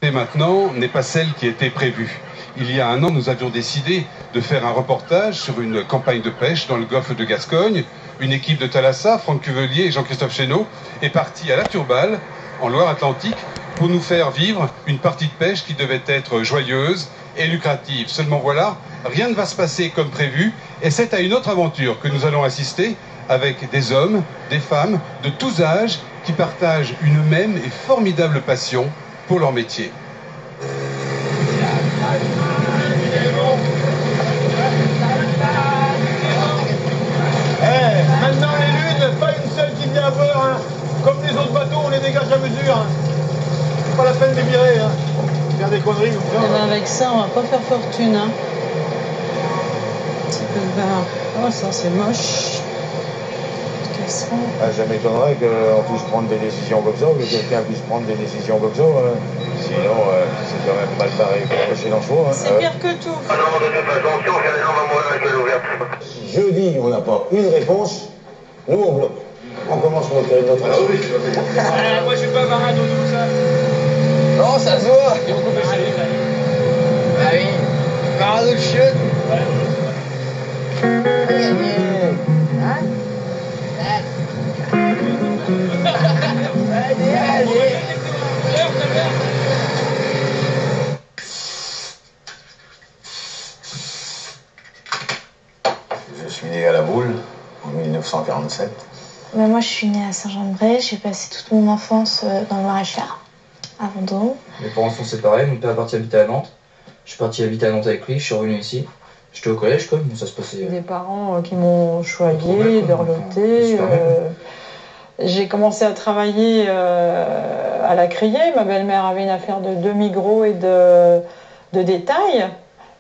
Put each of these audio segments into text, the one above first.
Et maintenant n'est pas celle qui était prévue. Il y a un an, nous avions décidé de faire un reportage sur une campagne de pêche dans le golfe de Gascogne. Une équipe de Thalassa, Franck Cuvelier et Jean-Christophe Chénaud, est partie à la Turballe, en Loire-Atlantique, pour nous faire vivre une partie de pêche qui devait être joyeuse et lucrative. Seulement voilà, rien ne va se passer comme prévu, et c'est à une autre aventure que nous allons assister avec des hommes, des femmes de tous âges qui partagent une même et formidable passion pour leur métier. Maintenant les lunes, pas une seule qui vient à voir, hein. Comme les autres bateaux, on les dégage à mesure. Hein. C'est pas la peine de virer, hein. Faire des conneries comme ça. Eh ben avec ça, on va pas faire fortune. Hein. Un petit peu de vin. Oh, ça c'est moche. Ah, ça m'étonnerait qu'on puisse prendre des décisions comme ça, ou que quelqu'un puisse prendre des décisions comme ça. Sinon, c'est quand même mal barré pour pêcher dans chaud. Hein. C'est pire que tout. Jeudi, on n'a pas une réponse. Nous, on bloque. On commence notre action. Moi, je suis pas marin d'eau douce. Hein. Non, ça se voit. Il y a beaucoup pêché. Ah oui. Marin d'eau chaude. Je suis né à La Boule en 1947. Ben moi, je suis née à Saint-Jean-de-Bray. J'ai passé toute mon enfance dans le Maréchal, à Vendôme. Mes parents sont séparés. Mon père est parti habiter à Nantes. Je suis parti habiter à Nantes avec lui. Je suis revenu ici. J'étais au collège, quoi. Ça se passait. Des parents qui m'ont choyé, dorloté. J'ai commencé à travailler à la criée. Ma belle-mère avait une affaire de demi-gros et de détail.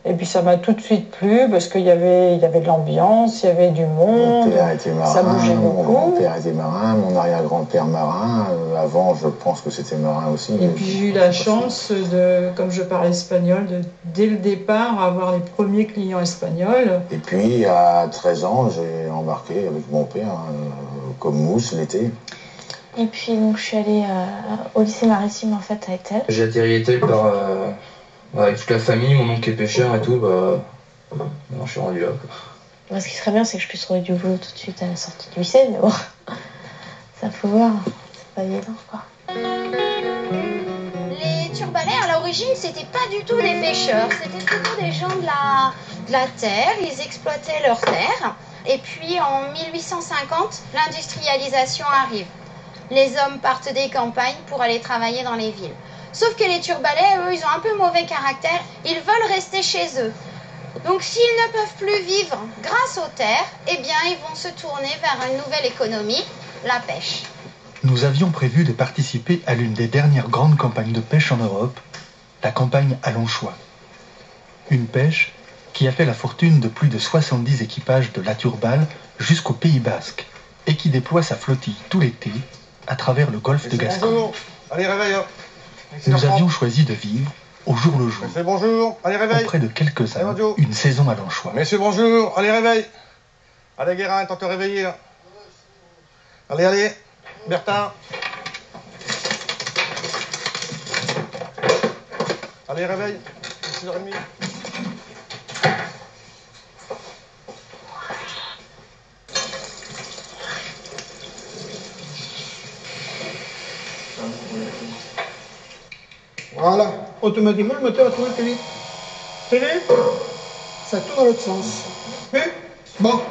Et puis ça m'a tout de suite plu parce qu'il y avait de l'ambiance, il y avait du monde. Mon père était marin, ça bougeait beaucoup. Mon grand-père était marin, mon arrière-grand-père marin. Avant, je pense que c'était marin aussi. Et puis j'ai eu la chance, comme je parle espagnol, dès le départ avoir les premiers clients espagnols. Et puis à 13 ans, j'ai embarqué avec mon père comme mousse l'été. Et puis donc je suis allée au lycée maritime en fait à Etel. J'ai atterri à Etel par avec toute la famille, mon oncle est pêcheur et tout. Non, je suis rendu là. Quoi. Moi, ce qui serait bien, c'est que je puisse trouver du boulot tout de suite à la sortie du lycée, mais bon, ça faut voir, c'est pas évident quoi. Les Turbalais, à l'origine, c'était pas du tout des pêcheurs, c'était plutôt des gens de la terre, ils exploitaient leur terre. Et puis en 1850, l'industrialisation arrive. Les hommes partent des campagnes pour aller travailler dans les villes. Sauf que les Turbalais, eux, ils ont un peu mauvais caractère, ils veulent rester chez eux. Donc s'ils ne peuvent plus vivre grâce aux terres, eh bien ils vont se tourner vers une nouvelle économie, la pêche. Nous avions prévu de participer à l'une des dernières grandes campagnes de pêche en Europe, la campagne à Longchois. Une pêche qui a fait la fortune de plus de 70 équipages de la Turballe jusqu'au Pays Basque et qui déploie sa flottille tout l'été à travers le golfe de Gascogne. Bonjour. Allez, réveille. Nous avions choisi de vivre au jour le jour, Messieurs, bonjour. Allez, réveille. auprès de quelques-uns, une saison à Longchois. Messieurs, bonjour. Allez, réveille. Allez, Guérin, tente de te réveiller. Là. Allez, allez. Bertin. Allez, réveille. 6h30. Voilà, automatiquement le moteur a tourné plus vite. C'est vu? Ça tourne dans l'autre sens. Vu? Bon,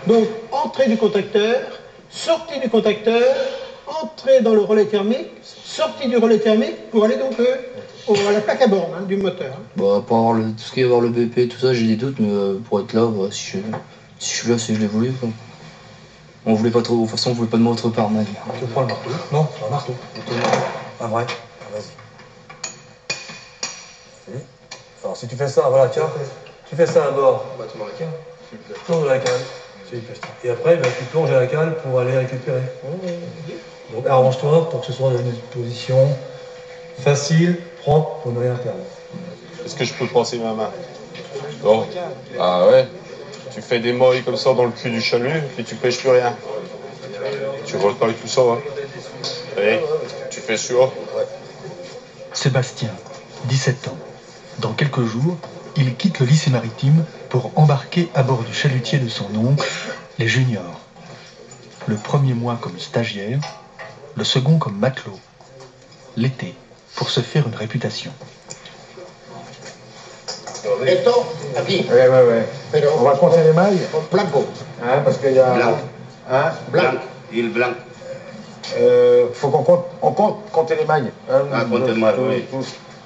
donc entrée du contacteur, sortie du contacteur, entrée dans le relais thermique, sortie du relais thermique pour aller donc à la plaque à borne du moteur. Bah, pour avoir tout ce qui est avoir le BP, tout ça, j'ai des doutes, mais pour être là, si je suis là, c'est que je l'ai voulu. Quoi. On voulait pas trop, de toute façon, on voulait pas de motre par mal. Tu prends le marteau? Non, pas un marteau. Ah, vrai? Vas-y. Alors si tu fais ça, voilà, tiens, tu fais ça à bord. Bah, tu m'en la cale. Tourne la cale. Et après, bah, tu plonges à la cale pour aller récupérer. Donc arrange-toi pour que ce soit dans une position facile, propre, pour ne rien perdre. Est-ce que je peux passer ma main? Bon. Ah ouais? Tu fais des morilles comme ça dans le cul du chalut, puis tu pêches plus rien. Tu recolles tout ça, hein? Allez, tu fais sûr? Sébastien, 17 ans. Dans quelques jours, il quitte le lycée maritime pour embarquer à bord du chalutier de son oncle, les juniors. Le premier mois comme stagiaire, le second comme matelot. L'été, pour se faire une réputation. Esto, aquí. Ouais. Pero On va compter les mailles. blanco. Hein, parce qu'il y a... Blanc. Hein, Blanc. Il blanc. faut qu'on compte les mailles. Ah, compter les mailles, oui.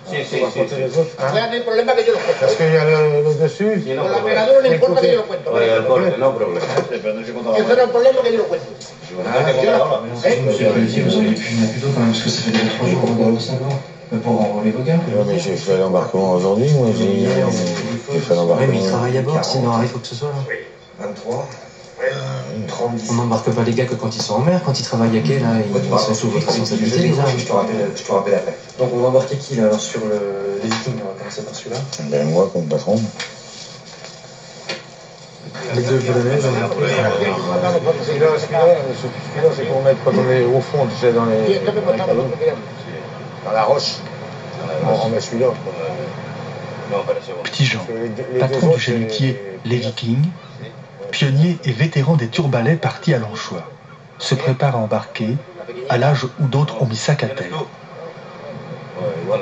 Si, on va compter les autres. No hay problema que yo lo cuento. Parce qu'il y a le dessus. Con la pegadura no importa que yo lo cuento. No problema. Eso no es problema que yo lo cuento. Vous auriez pu venir plus tôt quand même, parce que ça fait déjà 3 jours qu'on regarde 5 ans. Pour enrôler vos gars. Ouais, mais j'ai fait l'embarquement aujourd'hui, moi. J'ai fait l'embarquement. Oui, mais il travaille à bord, sinon il faut que ce soit là. 23. 30. On n'embarque pas les gars que quand ils sont en mer, quand ils travaillent à quai, là, ils sont sous votre responsabilité, les gars. Je te rappelle après. Donc on va embarquer qui là alors sur les Vikings, on va commencer par celui-là. Ben moi comme patron. Les deux Polonais, Celui-là, c'est pour mettre quand on est au fond, tu sais, dans la roche. On met celui-là. Petit Jean, patron du chalutier Les Vikings, pionnier et vétéran des turbalets partis à l'anchois, se prépare à embarquer à l'âge où d'autres ont mis sac à terre. Le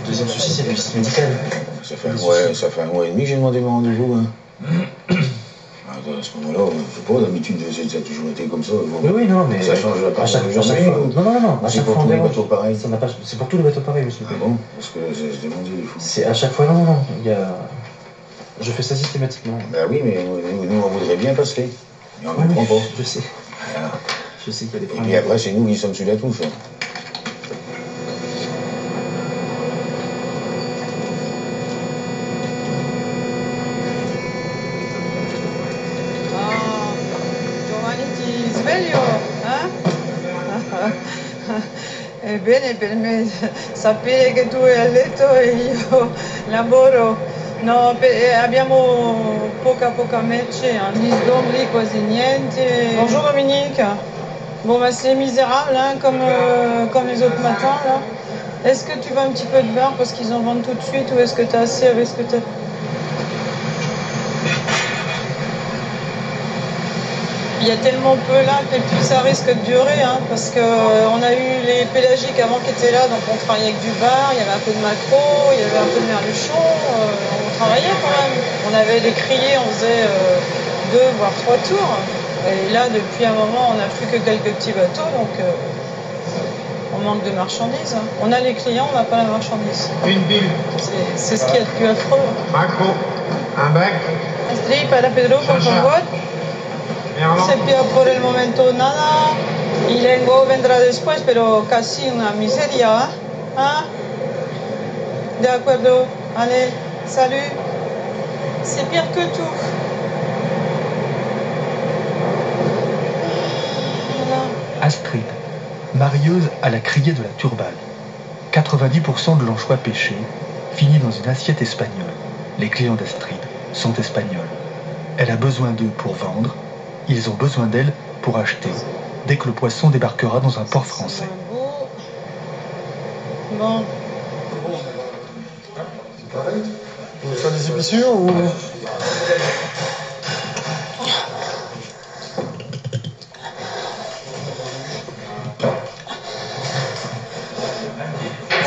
deuxième souci, c'est le visite médical. Ça fait un mois et demi que j'ai demandé mon rendez-vous. À ce moment-là, je sais pas, d'habitude, ça a toujours été comme ça. Oui, non, mais ça change à chaque fois. Non, à chaque fois on dérange. C'est pour tous les bateaux pareils, monsieur. Ah bon? Parce que j'ai demandé des fois. C'est à chaque fois, non. Je fais ça systématiquement. Ben oui, mais nous, on voudrait bien passer. Et on ne comprend pas. Je sais. Voilà. Je sais qu'il y a des Et problèmes. puis après, c'est nous qui sommes sur la touche. Ebbene, per me sapere che tu hai a letto e io lavoro, no, abbiamo poca merce, ni sgombri, quasi niente. Bonjour Dominique. Bon, bah c'est misérable, hein, comme les autres matins, là. Est-ce que tu veux un petit peu de beurre parce qu'ils en vendent tout de suite ou est-ce que tu as assez avec ce que tu as? Il y a tellement peu là que puis ça risque de durer, hein, parce qu'on a eu les pélagiques avant qui étaient là, donc on travaillait avec du bar, il y avait un peu de maquereau, il y avait un peu de merluchon, on travaillait quand même. On avait les criers, on faisait 2 voire 3 tours. Et là, depuis un moment, on n'a plus que quelques petits bateaux, donc on manque de marchandises. Hein. On a les clients, on n'a pas la marchandise. Une bille. C'est ce qu'il y a de plus affreux. Marco, un bec. Astrid, para Pedro, por favor. Sepia por el momento nada y Lengo vendrá después, pero casi una miseria. ¿Ah? De acuerdo. Allez, salut. C'est pire que tout. Voilà. Astrid, marieuse à la criée de la Turballe. 90% de l'anchois pêché finit dans une assiette espagnole. Les clients d'Astrid sont espagnols. Elle a besoin d'eux pour vendre. Ils ont besoin d'elle pour acheter, dès que le poisson débarquera dans un port français. Bon. Vous faites des épissures ou...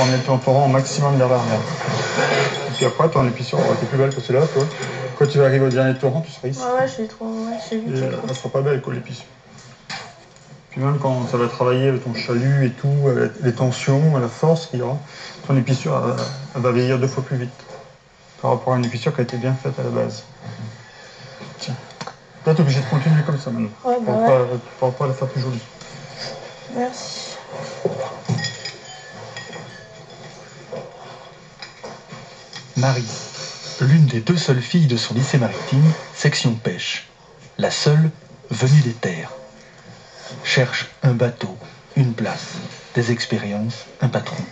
On est en torrent au maximum vers l'arrière. Et puis après, ton épissure aura été plus belle que celle-là, toi. Quand tu vas arriver au dernier torrent, tu seras ici. Ouais, j'ai trop. Ouais, j'ai vu. Elle sera pas belle, quoi, l'épissure. Puis même quand ça va travailler avec ton chalut et tout, avec les tensions, la force qu'il y aura, ton épissure elle va vieillir 2 fois plus vite. Par rapport à une épissure qui a été bien faite à la base. Tiens. Là, t'es obligé de continuer comme ça maintenant. Ouais, bah pour pas la faire plus jolie. Merci. Marie, l'une des 2 seules filles de son lycée maritime, section pêche. La seule venue des terres. Cherche un bateau, une place, des expériences, un patron.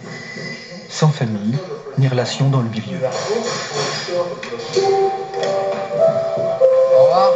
Sans famille, ni relation dans le milieu. Au revoir.